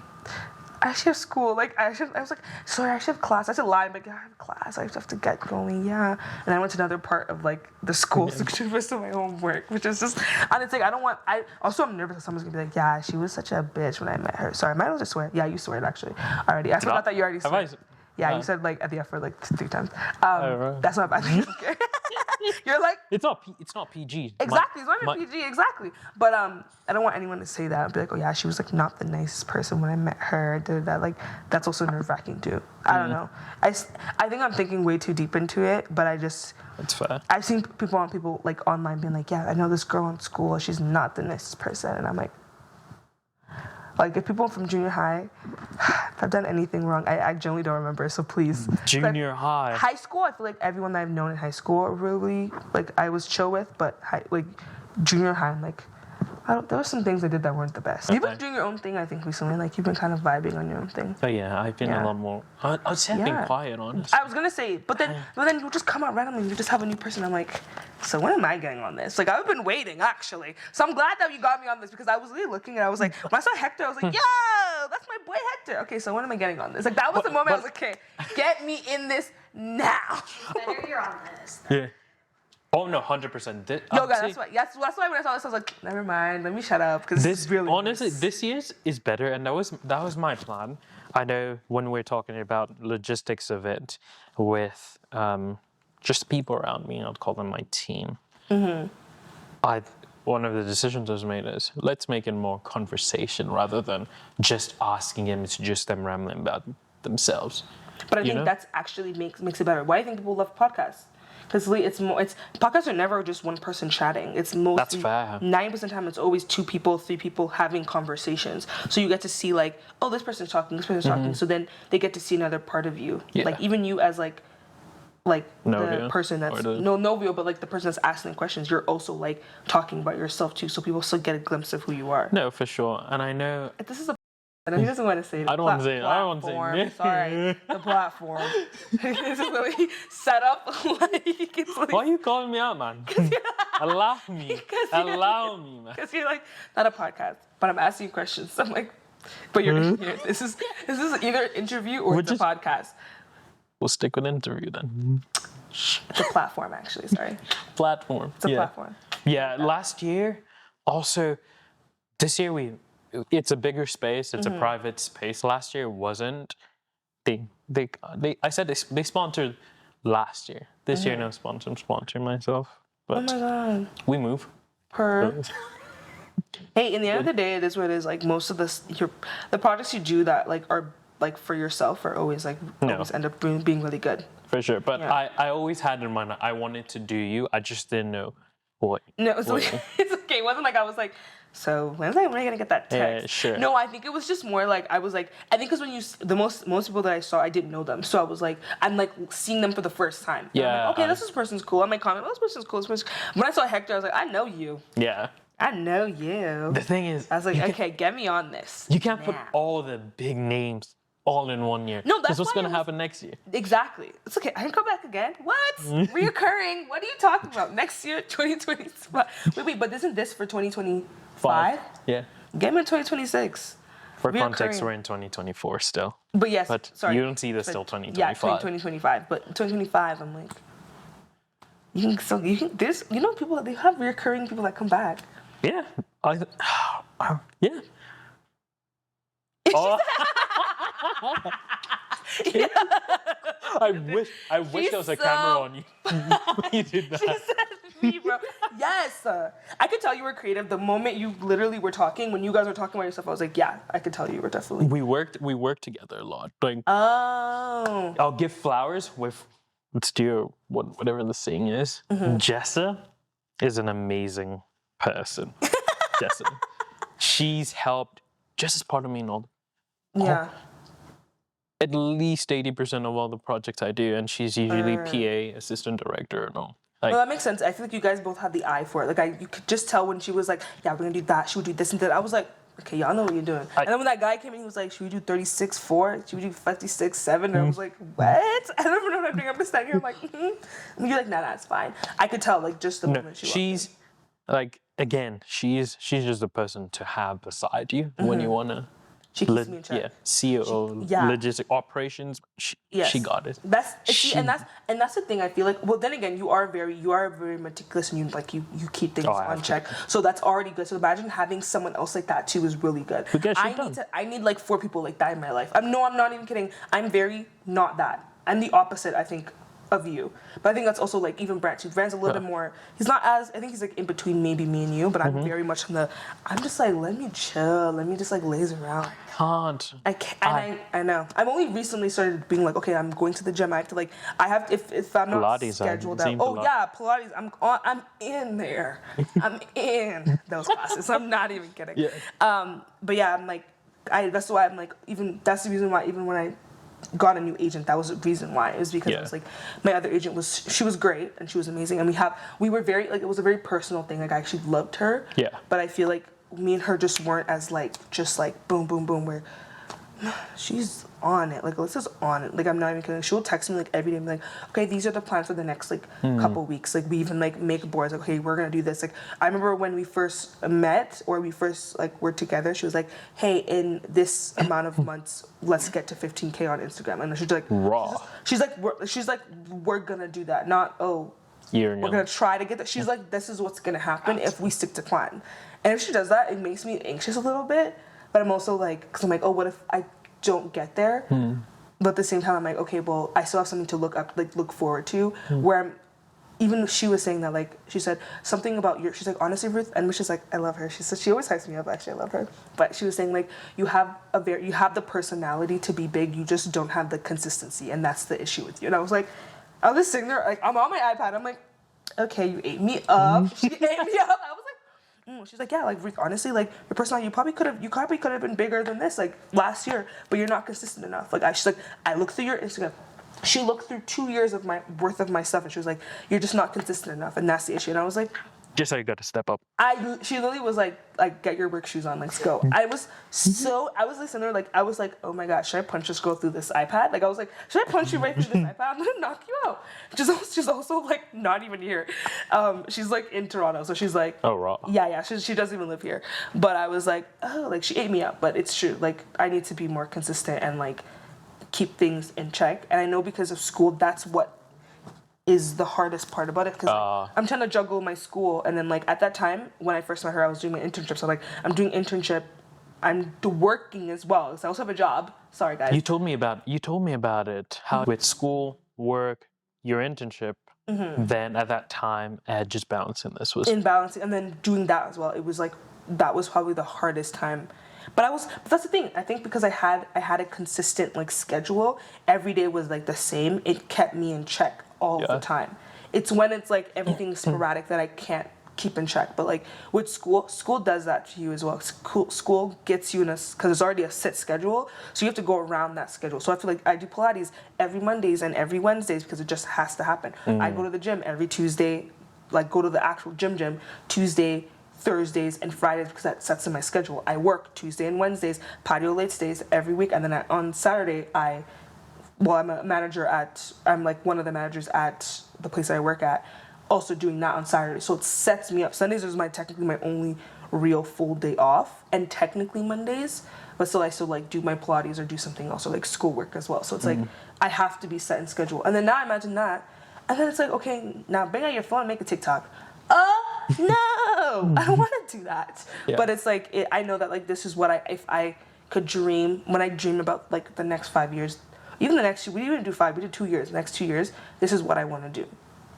I actually have school. Like I was like, sorry, I actually have class. I should lie, but yeah, I have class. I have to get going. Yeah. And I went to another part of like the school section of my homework, which is just. And it's like I'm nervous that someone's gonna be like, yeah, she was such a bitch when I met her. Sorry, am I allowed to swear? Yeah, you swear it actually already. I forgot that you already swear. Yeah, you said like at the effort like 3 times. Right. That's not bad. You're like It's not PG. exactly. It's not PG exactly. But I don't want anyone to say that and be like, oh yeah, she was like not the nicest person when I met her. That like that's also nerve wracking too. I don't know. I think I'm thinking way too deep into it. But That's fair. I've seen people like online being like, yeah, I know this girl in school. She's not the nicest person, and I'm like if people from junior high, if I've done anything wrong, I genuinely don't remember. So please. Junior high. High school, I feel like everyone that I've known in high school really like I was chill with, but like junior high, I'm like, there were some things I did that weren't the best. You've been doing your own thing, I think, recently. Like you've been kind of vibing on your own thing. Oh yeah, I've been a lot more. I'd say I've been quiet, honestly. I was gonna say, but then you just come out randomly and you just have a new person. I'm like, so when am I getting on this? Like I've been waiting actually. So I'm glad that you got me on this because I was really looking and I was like, when I saw Hector, I was like, yo, that's my boy Hector. Okay, so when am I getting on this? Like that was the moment I was like, okay, get me in this now. Better you're on this. Yeah. Oh no, 100%. Yo, guys, that's why when I saw this, I was like, never mind, let me shut up because this really honestly, this year's is better, and that was my plan. I know when we're talking about logistics of it with just people around me, I'll call them my team. One of the decisions I was made is let's make it more conversation rather than just asking him. It's just them rambling about themselves. But I think that's actually makes it better. Why do you think people love podcasts? Because podcasts are never just one person chatting. It's mostly that's fair. 90% of the time it's always 2 people, 3 people having conversations. So you get to see like, oh, this person's talking, this person's talking. So then they get to see another part of you. Yeah. Like even you as like Novio, the person that's Novio, but like the person that's asking the questions, you're also like talking about yourself too. So people still get a glimpse of who you are. No, for sure. And I know this is a. I know he doesn't want to say it. I don't want to say it. I don't want to say it. Sorry, the platform. This is really set up like it's like. Why are you calling me out, man? Allow me, man. Because you're like not a podcast, but I'm asking you questions. I'm like, but you're here. This is either an interview or it's a podcast. We'll stick with interview then. It's a platform, actually. Sorry. Platform. It's a platform. Yeah. Last year, also, this year it's a bigger space. It's a private space. Last year wasn't. I said they sponsored last year. This year no sponsor. I'm sponsoring myself. But oh my god. We move. Hey, in the end of the day, it is what it is. Like most of the projects you do that like are like for yourself are always like always end up being really good. For sure. But I always had in mind I wanted to do you. I just didn't know what. No, it's okay. It wasn't like I was like, so when am I gonna get that text? Yeah, sure. No, I think it was just more like I was like I think because when most people that I saw I didn't know them, so I was like I'm like seeing them for the first time. Yeah. I'm like, okay, this person's cool. I might comment, oh, this person's cool. When I saw Hector, I was like, I know you. Yeah. I know you. The thing is, I was like, okay, get me on this. You can't put all the big names all in one year. No, that's what's going to happen next year. Exactly. It's okay. I can come back again. What? Reoccurring. What are you talking about? Next year, 2025. Wait, but isn't this for 2025? Yeah. Get me in 2026. For context, we're in 2024 still. But yes, but sorry. You don't see this till 2025. Yeah, 2025. But 2025, I'm like, there's, people, they have reoccurring people that come back. Yeah. Yeah. Oh. Yeah. I wish there was a camera on you. You did that. She said me, bro. Yes. I could tell you were creative the moment you literally were talking. When you guys were talking about yourself, I was like, yeah, I could tell you were definitely. We worked together a lot. Like, oh. I'll give flowers with, let's do whatever the saying is. Jessa is an amazing person. Jessa. She's helped just as part of me in all. Yeah. At least 80% of all the projects I do, and she's usually PA, assistant director, and all. Like, well, that makes sense. I feel like you guys both have the eye for it. Like, you could just tell when she was like, yeah, we're gonna do that. She would do this and that. I was like, okay, y'all know what you're doing. And then when that guy came in, he was like, should we do 36-4? Should we do 56-7? And I was like, what? I don't even know what I'm doing. I'm just standing here, I'm like, And you're like, nah, it's fine. I could tell, like, just the moment she she's, like, again, she's just a person to have beside you when you wanna She keeps me in check. Yeah, COO, yeah. logistic operations. She got it. And that's the thing. I feel like. Well, then again, you are very meticulous, and you keep things on check. So that's already good. So imagine having someone else like that too is really good. I need like 4 people like that in my life. I'm not even kidding. I'm very not that. I'm the opposite, I think, of you. But I think that's also like even Brant too. Brant's a little bit more. He's not as. I think he's like in between maybe me and you. But I'm very much in the. I'm just like, let me chill. Let me just like laze around. I can't. I know. I've only recently started being like, okay, I'm going to the gym. I have to like. I have if I'm not Pilates, scheduled out. Oh yeah, Pilates. I'm in there. I'm in those classes. I'm not even kidding. Yeah. But yeah, I'm like. That's why I'm like. Even that's the reason why. Even when I got a new agent, that was the reason why. It was because it was like my other agent she was great and she was amazing, and we were very like, it was a very personal thing. Like I actually loved her. Yeah. But I feel like me and her just weren't as like just like boom boom boom, where she's on it. Like Alyssa's on it. Like I'm not even kidding. She'll text me like every day and be like, okay, these are the plans for the next like couple weeks. Like we even like make boards like, okay, we're gonna do this. Like I remember when we first met or we first like were together, she was like, hey, in this amount of months, let's get to 15K on Instagram. And she's like raw. She's like we're gonna do that. Not we're gonna try to get that. She's like, this is what's gonna happen if we stick to plan. And if she does that, it makes me anxious a little bit. But I'm also like, because I'm like, oh, what if I don't get there? But at the same time, I'm like, okay, well, I still have something to look forward to. Where even she was saying that, like, she said something about she's like, honestly, Ruth, and which is like, I love her. She said she always hypes me up. Actually, I love her. But she was saying like, you have the personality to be big. You just don't have the consistency, and that's the issue with you. And I was just sitting there, like, I'm on my iPad. I'm like, okay, you ate me up. She ate me up. I was like. She's like, yeah, like honestly, like your personality, you probably could have been bigger than this, like last year, but you're not consistent enough. Like she's like, I looked through your Instagram. She looked through 2 years of my worth of my stuff, and she was like, you're just not consistent enough, and that's the issue. And I was like, just how you got to step up. She literally was like, get your work shoes on, let's go. I was listening to her, like, I was like, oh my gosh, should I punch this girl through this iPad? Like, I was like, should I punch you right through this iPad? I'm gonna knock you out. She's also like, not even here. She's like in Toronto, so she's like, oh, raw. Yeah, she doesn't even live here. But I was like, oh, like, she ate me up, but it's true. Like, I need to be more consistent and, like, keep things in check. And I know because of school, that's what is the hardest part about it, because like, I'm trying to juggle my school, and then like at that time when I first met her, I was doing my internship. So like I'm doing internship, I'm working as well, because I also have a job. Sorry guys. You told me about it. How with school, work, your internship, then at that time, just balancing this was balancing, and then doing that as well. It was like that was probably the hardest time. But that's the thing. I think because I had a consistent like schedule, every day was like the same. It kept me in check all the time. It's when it's like everything's sporadic that I can't keep in check. But like with school does that to you as well. School gets you in because it's already a set schedule, so you have to go around that schedule. So I feel like I do Pilates every Mondays and every Wednesdays because it just has to happen. I go to the gym every Tuesday, like go to the actual gym Tuesday, Thursdays, and Fridays because that sets in my schedule. I work Tuesday and Wednesdays, patio late stays every week, and then on Saturday I'm like one of the managers at the place I work at, also doing that on Saturday. So it sets me up. Sundays is technically my only real full day off, and technically Mondays, but still I still like do my Pilates or do something else, or like schoolwork as well. So it's like I have to be set in schedule. And then now imagine that, and then it's like, okay, now bring out your phone and make a TikTok. No, I don't want to do that. Yeah. But it's like I know that like this is what if I could dream, when I dream about like the next 5 years. Even the next, we didn't do 5, we did 2 years. The next 2 years, this is what I want to do.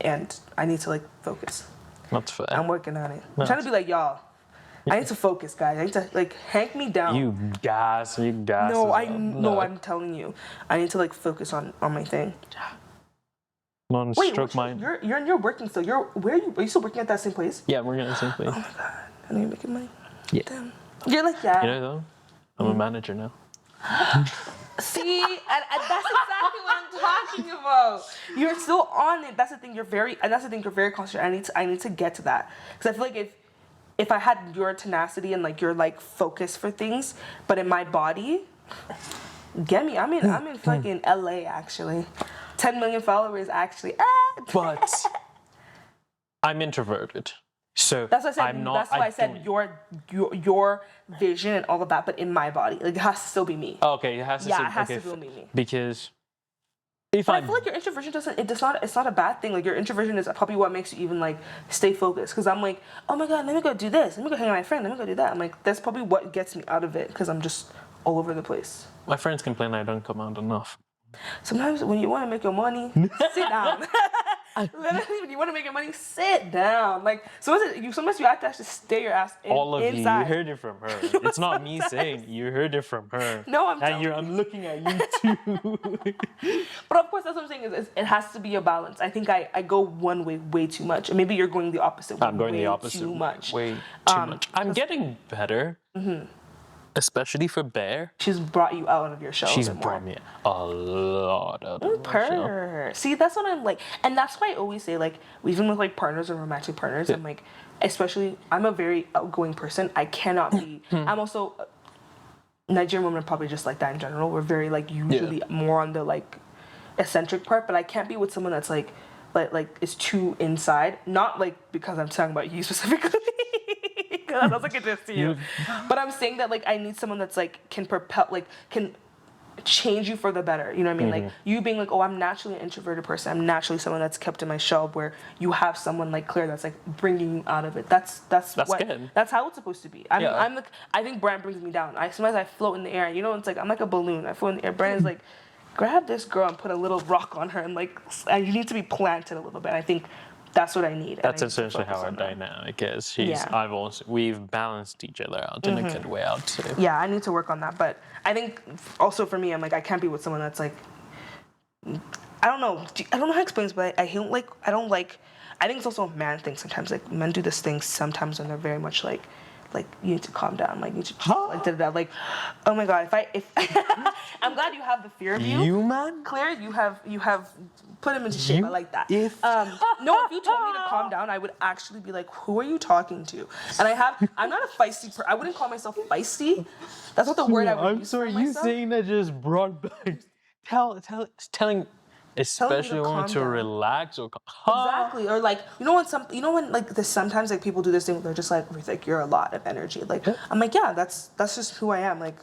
And I need to, like, focus. That's fair. I'm working on it. I'm trying to be like, y'all, I need to focus, guys. I need to, like, hank me down. You gas. No, I'm telling you. I need to, like, focus on my thing. Wait, you're working still. Are you still working at that same place? Yeah, I'm working at the same place. Oh, my God. And you're making money? Yeah. Damn. You're like, yeah. You know, though, I'm a manager now. See, and that's exactly what I'm talking about. You're still on it. That's the thing. You're very concentrated. I need to get to that, because I feel like if I had your tenacity and like your like focus for things, but in my body, get me. I'm in fucking LA actually. 10 million followers actually. But I'm introverted. So That's what I said. I'm not. That's why I said your vision and all of that, but in my body, like it has to still be me. Oh, okay, it has to. Yeah, still, it has okay, to still be me. Because if But I feel like your introversion it's not a bad thing. Like your introversion is probably what makes you even like stay focused. Because I'm like, oh my god, let me go do this. Let me go hang out with my friend. Let me go do that. I'm like, that's probably what gets me out of it. Because I'm just all over the place. my friends complain I don't come out enough. Sometimes when you want to make your money, sit down. Literally, when you want to make your money, sit down. Like sometimes you have to actually stay your ass All of inside. you heard it from her. It's not me saying. You heard it from her. No, I'm looking at you too. But of course, that's what I'm saying is it has to be a balance. I think I go one way too much, and maybe you're going the opposite way. I'm going the opposite too much. Way too much. I'm getting better, especially for Bear. She's brought you out of your shell. She's a bit brought more. me a lot out of my shell. Purr. See, that's what I'm like, and that's why I always say like, even with like partners or romantic partners, I'm like, especially I'm a very outgoing person. I cannot be. I'm also Nigerian women are probably just like that in general. We're very like usually more on the like eccentric part, but I can't be with someone that's like is too inside. Not like because I'm talking about you specifically. Because I was like a diss to you. But I'm saying that like I need someone that's like can change you for the better. You know what I mean? Like you being like, oh, I'm naturally an introverted person. I'm naturally someone that's kept in my shell. Where you have someone like Claire that's like bringing you out of it. That's good. That's how it's supposed to be. I think Brand brings me down. Sometimes I float in the air. You know, it's like I'm like a balloon. I float in the air. Brand is like, grab this girl and put a little rock on her and like you need to be planted a little bit. I think that's what I need. That's essentially how our dynamic is. We've balanced each other out in a good way out too. Yeah, I need to work on that. But I think also for me, I'm like I can't be with someone that's like I don't know how to explain this, but I think it's also a man thing sometimes. Like men do this thing sometimes when they're very much like you need to calm down, like you need to like da-da-da. Like oh my god, if I'm glad you have the fear of you man, Claire, you have put him into shape. I like that. If you told me to calm down, I would actually be like, who are you talking to? And I'm not a feisty I wouldn't call myself feisty. That's not the word I would use for myself. I'm sorry, you saying that just brought back telling especially when to relax or exactly, or like when like this sometimes like people do this thing where they're just like you're a lot of energy. Like I'm like that's just who I am. Like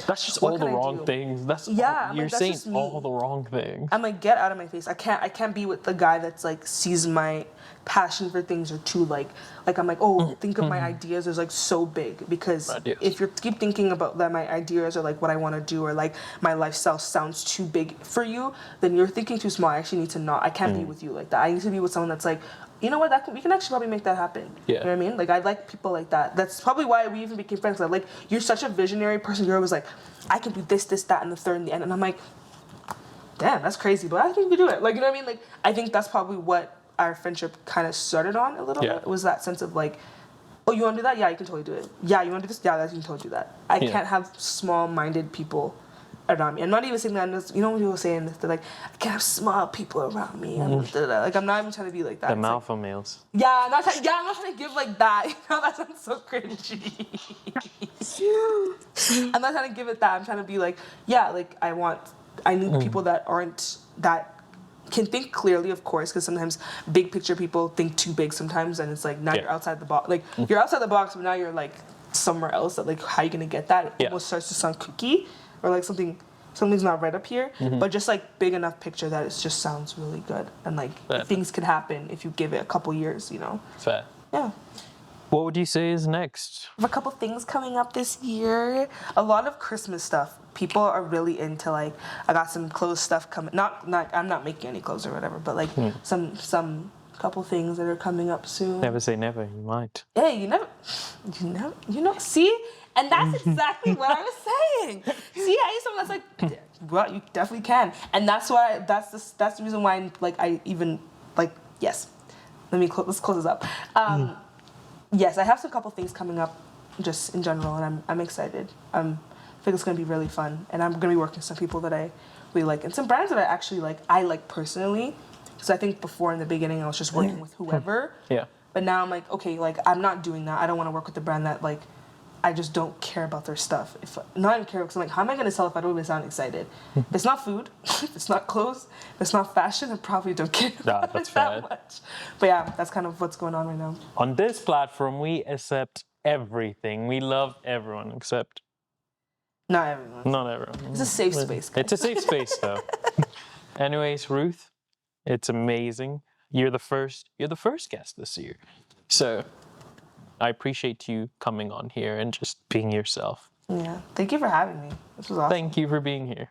that's just all the wrong things. You're saying all the wrong things. I'm like get out of my face. I can't be with the guy that's like sees my passion for things are too like I'm like think of my ideas as like so big because if you keep thinking about that my ideas or like what I want to do or like my lifestyle sounds too big for you, then you're thinking too small. I actually need to not. I can't be with you like that. I need to be with someone that's like, you know what, we can actually probably make that happen. Yeah. You know what I mean? Like I like people like that. That's probably why we even became friends. Like you're such a visionary person. You're always like, I can do this, that, and the third in the end. And I'm like, damn, that's crazy, but I think we can do it. Like you know what I mean? Like I think that's probably what our friendship kind of started on a little bit. It was that sense of like, oh, you want to do that? Yeah, you can totally do it. Yeah, you want to do this? Yeah, you can totally do that. I can't have small-minded people around me. I'm not even saying that. You know when people saying this, they're like, I can't have small people around me. Like I'm not even trying to be like that. The alpha males. Yeah, I'm not trying to give like that. You know, that sounds so cringy. I'm not trying to give it that. I'm trying to be like, yeah, like I need people that can think clearly, of course, because sometimes big picture people think too big sometimes, and it's like now you're outside the box. Like you're outside the box, but now you're like somewhere else. That like how you gonna get that? It almost starts to sound kooky or like something's not right up here. But just like big enough picture that it just sounds really good, and like things could happen if you give it a couple years. You know. Fair. Yeah. What would you say is next? I have a couple things coming up this year. A lot of Christmas stuff. People are really into like I got some clothes stuff coming. Not I'm not making any clothes or whatever, but like some couple things that are coming up soon. Never say never. You might. Hey, you never. See, and that's exactly what I was saying. See, I need someone that's like, well, you definitely can, and that's why that's the reason why I even like yes. Let's close this up. Yes, I have some couple things coming up, just in general, and I'm excited. I think it's gonna be really fun, and I'm gonna be working with some people that I really like, and some brands that I actually like. I like personally, because I think before in the beginning I was just working with whoever. Yeah. But now I'm like, okay, like I'm not doing that. I don't want to work with a brand that like I just don't care about their stuff. Not even care, because I'm like, how am I going to sell if I don't even sound excited? If it's not food, if it's not clothes, if it's not fashion, I probably don't care about that's it that fair. much. But yeah, that's kind of what's going on right now. On this platform, we accept everything. We love everyone except Not everyone. not everyone. It's a safe space, guys. It's a safe space, though. Anyways, Ruth, it's amazing. You're the first guest this year. So I appreciate you coming on here and just being yourself. Yeah. Thank you for having me. This was awesome. Thank you for being here.